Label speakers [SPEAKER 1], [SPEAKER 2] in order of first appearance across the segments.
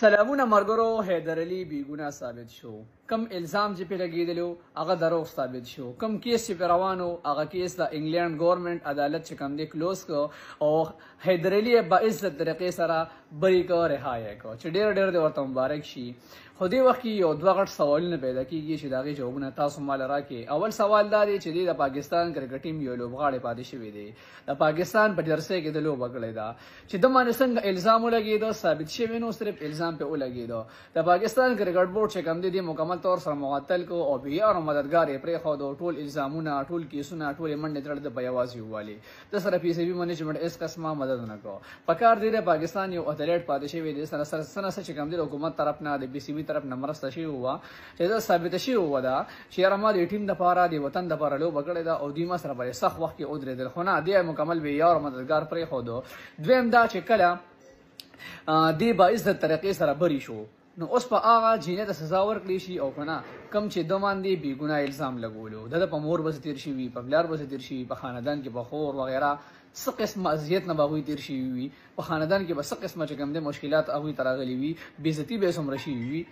[SPEAKER 1] سلامونه مرګرو حیدر علي بیګونه ثابت شو. کم الزام چې په لګیدلو هغه دروغ ثابت شو. کم کیس چې په روانو هغه کیس د انګلند گورنمنت عدالت چې کم دی کلوز کو او حیدر علي با عزت طریقې سره بری کو رهایی کو چې ډېر د ورته مبارک شي. خو دې وخت کې یو دوه غټ سوالونه پیدا کیږي چې داغه جوابونه تاسو مال راکې. اول سوال دا دی چې د پاکستان کرکټ ټیم یو لوبغاړی پاتې شوی دی. د پاکستان په جرسي کې د لوبه کړې ده چې د باندې څنګه الزام ولګېده ثابت شوی نو صرف الزام په ولګېده. د پاکستان کرکټ بورډ چې کم دی مکمل طور سره معطل کو او بیا او مددگار یې پرې خو د ټول الزامونه ټول کیسونه ټول منډه تړل د بیاوازي والی د سره پی سی بي منیجمنت اس قسمه مدد نه کو. پکار دی د پاکستان یو اتلیټ پاتې شوی دی سره چې کم دی حکومت طرف نه د بی سی بي طرف نه مرسته شي هوا چې دا ثابت شي هوا دا چې رما د ټیم د پاره د وطن د پاره لوب کړی دا او دیمه سره په سخت وخت کې او درې خو نه دی مکمل وی او مددگار پرې خو دو دویم دا چې کله دی با عزت طریقې سره بری شو نو اوس په هغه جینه د سزا ورکړي شي او کنه کم چې د باندې بی ګناه الزام لګولو د په مور بس تیر شي په بلار بس تیر شي په خاندان کې بخور وغیرہ څه قسم اذیت نه باغوي تیر شي وي په خاندان کې بس قسمه چې کم د مشکلات هغه تراغلي وي بیزتی به سم رشي وي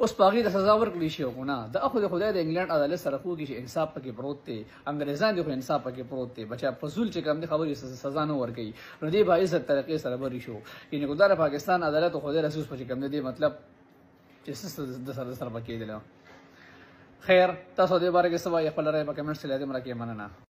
[SPEAKER 1] اوس پاغي د سزا ورکړي شي او نه د اخو د خدای د انګلند عدالت سره خو کې انصاف پکې پروت دی انګريزان د انصاف پکې پروت دی بچا فزول چې کم د خبرې سزا نه ورکړي نو دی با عزت طریقې سره بری شو. یعنی ګدار پاکستان عدالت خو د رسوس پکې کم دی مطلب چې د سره پکې دی. خیر تاسو دې باره کې څه وایي خپل رائے په کمنټس کې لیدم راکې مننه.